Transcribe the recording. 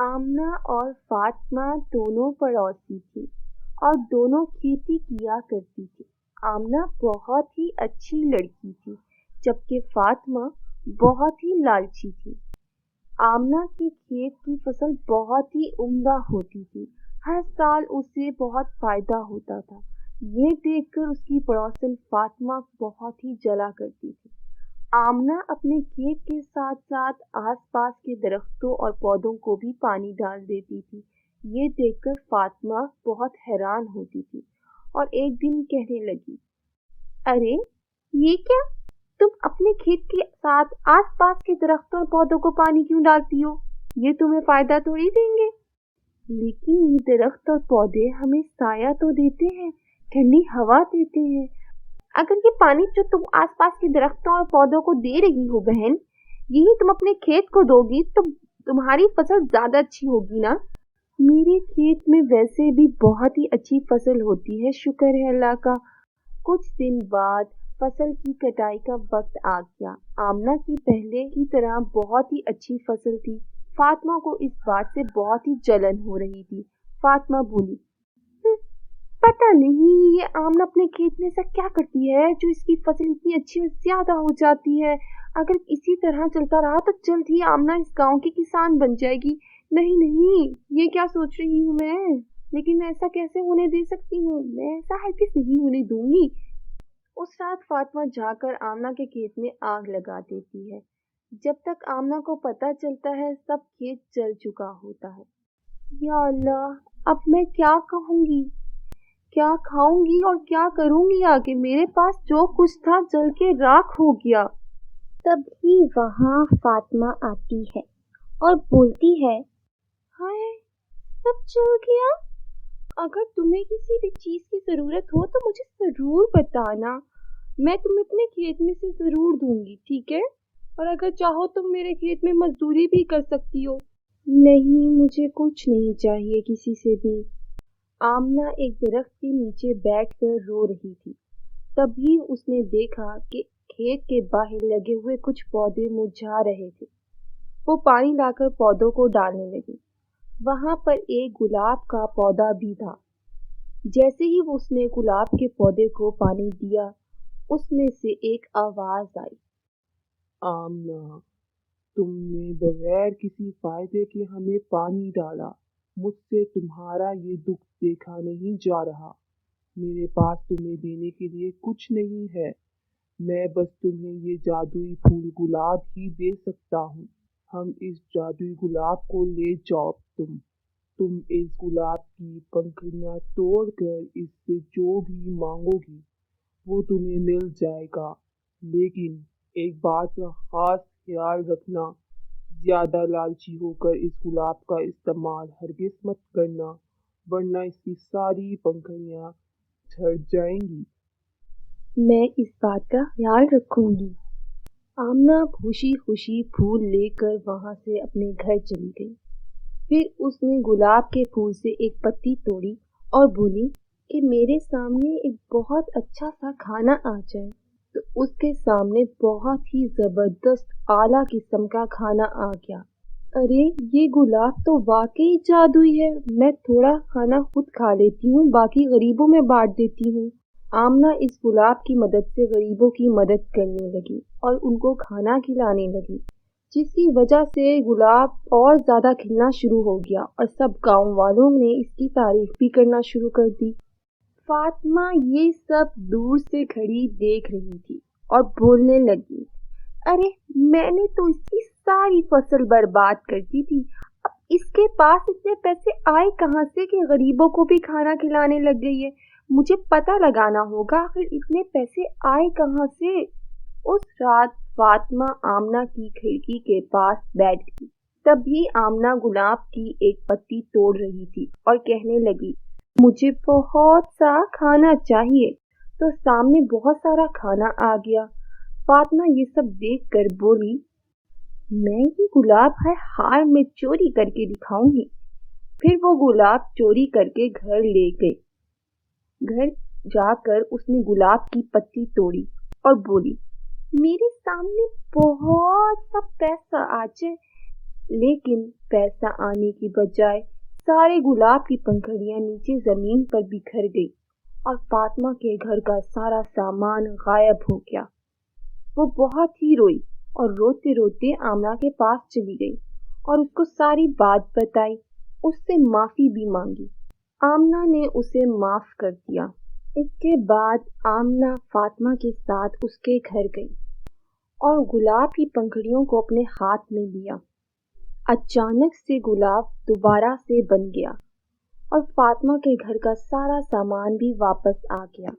آمنہ اور فاطمہ دونوں پڑوسی تھیں اور دونوں کھیتی کیا کرتی تھی۔ آمنہ بہت ہی اچھی لڑکی تھی جبکہ فاطمہ بہت ہی لالچی تھی۔ آمنہ کے کھیت کی فصل بہت ہی عمدہ ہوتی تھی، ہر سال اسے بہت فائدہ ہوتا تھا۔ یہ دیکھ کر اس کی پڑوسن فاطمہ بہت ہی جلا کرتی تھی۔ آمنہ اپنے کھیت کے ساتھ ساتھ آس پاس کے درختوں اور پودوں کو بھی پانی ڈال دیتی تھی۔ یہ دیکھ کر فاطمہ بہت حیران ہوتی تھی اور ایک دن کہنے لگی، ارے یہ کیا؟ تم اپنے کھیت کے ساتھ آس پاس کے درختوں اور پودوں کو پانی کیوں ڈالتی ہو؟ یہ تمہیں فائدہ تھوڑی دیں گے۔ لیکن یہ درخت اور پودے ہمیں سایہ تو دیتے ہیں، ٹھنڈی ہوا دیتے ہیں۔ اگر یہ پانی جو تم آس پاس کے درختوں اور پودوں کو دے رہی ہو بہن، یہی تم اپنے کھیت کو دو گی تو تمہاری فصل زیادہ اچھی ہوگی نا۔ میرے کھیت میں ویسے بھی بہت ہی اچھی فصل ہوتی ہے، شکر ہے اللہ کا۔ کچھ دن بعد فصل کی کٹائی کا وقت آ گیا۔ آمنہ کی پہلے کی طرح بہت ہی اچھی فصل تھی۔ فاطمہ کو اس بات سے بہت ہی جلن ہو رہی تھی۔ فاطمہ بولی، پتہ نہیں یہ آمنہ اپنے کھیت میں ایسا کیا کرتی ہے جو اس کی فصل اتنی اچھی اور زیادہ ہو جاتی ہے۔ اگر اسی طرح چلتا رہا تو جلد ہی آمنہ اس گاؤں کی کسان بن جائے گی۔ نہیں، یہ کیا سوچ رہی ہوں میں، لیکن میں ایسا کیسے ہونے دے سکتی ہوں؟ میں ایسا ہرگز نہیں ہونے دوں گی۔ اس رات فاطمہ جا کر آمنہ کے کھیت میں آگ لگا دیتی ہے۔ جب تک آمنہ کو پتہ چلتا ہے سب کھیت جل چکا ہوتا ہے۔ یا اللہ، اب میں کیا کہوں گی، کیا کھاؤں گی اور کیا کروں گی آگے؟ میرے پاس جو کچھ تھا جل کے راکھ ہو گیا۔ تبھی وہاں فاطمہ آتی ہے اور بولتی ہے، ہائے، سب جل گیا۔ اگر تمہیں کسی بھی چیز کی ضرورت ہو تو مجھے ضرور بتانا، میں تمہیں اپنے کھیت میں سے ضرور دوں گی، ٹھیک ہے؟ اور اگر چاہو تم میرے کھیت میں مزدوری بھی کر سکتی ہو۔ نہیں، مجھے کچھ نہیں چاہیے کسی سے بھی۔ آمنہ ایک درخت کے نیچے بیٹھ کر رو رہی تھی۔ تبھی اس نے دیکھا کہ کھیت کے باہر لگے ہوئے کچھ پودے مرجھا رہے تھے۔ وہ پانی لا کر پودوں کو ڈالنے لگی۔ وہاں پر ایک گلاب کا پودا بھی تھا۔ جیسے ہی اس نے گلاب کے پودے کو پانی دیا، اس میں سے ایک آواز آئی، آمنہ، تم نے بغیر کسی فائدے کے ہمیں پانی ڈالا۔ مجھ سے تمہارا یہ دکھ دیکھا نہیں جا رہا۔ میرے پاس تمہیں دینے کے لیے کچھ نہیں ہے۔ میں بس تمہیں یہ جادوئی پھول گلاب ہی دے سکتا ہوں۔ ہم اس جادوئی گلاب کو لے جاؤ۔ تم اس گلاب کی پنکھڑیاں توڑ کر اس سے جو بھی مانگو گی وہ تمہیں مل جائے گا، لیکن ایک بات کا خاص خیال رکھنا، زیادہ لالچی ہو کر اس گلاب کا استعمال ہرگز مت کرنا، ورنہ اس کی ساری پنکھڑیاں جھڑ جائیں گی۔ میں اس بات کا خیال رکھوں گی۔ آمنہ خوشی خوشی پھول لے کر وہاں سے اپنے گھر چلی گئی۔ پھر اس نے گلاب کے پھول سے ایک پتی توڑی اور بولی کہ میرے سامنے ایک بہت اچھا سا کھانا آ جائے۔ تو اس کے سامنے بہت ہی زبردست اعلیٰ قسم کا کھانا آ گیا۔ ارے یہ گلاب تو واقعی جادوئی ہے، میں تھوڑا کھانا خود کھا لیتی ہوں، باقی غریبوں میں بانٹ دیتی ہوں۔ آمنہ اس گلاب کی مدد سے غریبوں کی مدد کرنے لگی اور ان کو کھانا کھلانے لگی، جس کی وجہ سے گلاب اور زیادہ کھلنا شروع ہو گیا اور سب گاؤں والوں نے اس کی تعریف بھی کرنا شروع کر دی۔ فاطمہ یہ سب دور سے کھڑی دیکھ رہی تھی اور بولنے لگی، ارے میں نے تو اس کی ساری فصل برباد کر دی تھی، اب اس کے پاس اتنے پیسے آئے کہاں سے کہ غریبوں کو بھی کھانا کھلانے لگ گئی ہے؟ مجھے پتہ لگانا ہوگا آخر اتنے پیسے آئے کہاں سے۔ اس رات فاطمہ آمنہ کی کھڑکی کے پاس بیٹھ گئی۔ تبھی آمنہ گلاب کی ایک پتی توڑ رہی تھی اور کہنے لگی، مجھے بہت سا کھانا چاہیے۔ تو سامنے بہت سارا کھانا آ گیا۔ فاطمہ یہ سب دیکھ کر بولی، میں یہ گلاب ہر حال میں چوری کر کے دکھاؤں گی۔ پھر وہ گلاب چوری کر کے گھر لے گئی۔ گھر جا کر اس نے گلاب کی پتی توڑی اور بولی، میرے سامنے بہت سا پیسہ آ جائے، لیکن پیسہ آنے کی بجائے سارے گلاب کی پنکھڑیاں نیچے زمین پر بکھر گئی اور فاطمہ کے گھر کا سارا سامان غائب ہو گیا۔ وہ بہت ہی روئی اور روتے روتے آمنہ کے پاس چلی گئی اور اس کو ساری بات بتائی، اس سے معافی بھی مانگی۔ آمنہ نے اسے معاف کر دیا۔ اس کے بعد آمنہ فاطمہ کے ساتھ اس کے گھر گئی اور گلاب کی پنکھڑیوں کو اپنے ہاتھ میں لیا۔ اچانک سے گلاب دوبارہ سے بن گیا اور فاطمہ کے گھر کا سارا سامان بھی واپس آ گیا۔